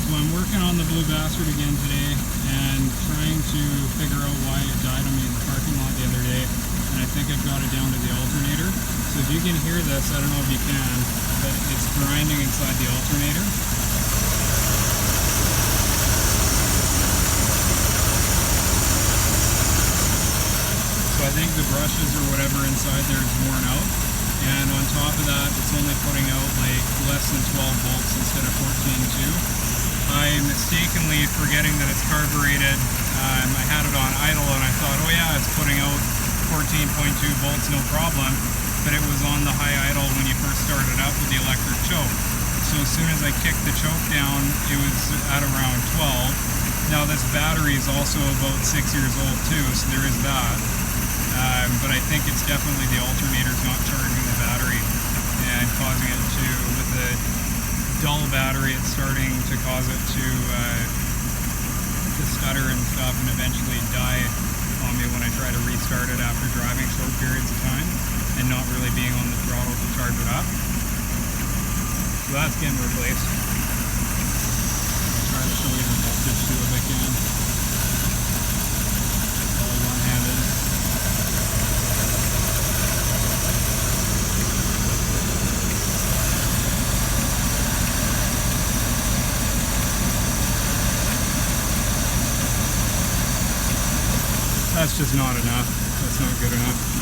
So I'm working on the Blue Bastard again today and trying to figure out why it died on me in the parking lot the other day, and I think I've got it down to the alternator. So if you can hear this, I don't know if you can, but it's grinding inside the alternator. So I think the brushes or whatever inside there is worn out, and on top of that it's only putting out like less than 12 volts instead of 14.2. I mistakenly, forgetting that it's carbureted, I had it on idle and I thought, oh yeah, it's putting out 14.2 volts, no problem, but it was on the high idle when you first started up with the electric choke. So as soon as I kicked the choke down, it was at around 12. Now this battery is also about 6 years old too, so there is that. But I think it's definitely the alternator's not charging the battery and causing it to, with the dull battery, it's starting to cause it to stutter and stuff and eventually die on me when I try to restart it after driving short periods of time and not really being on the throttle to charge it up. So that's getting replaced. I'll try to show you the voltage too if I can. All one-handed. That's just not enough. That's not good enough.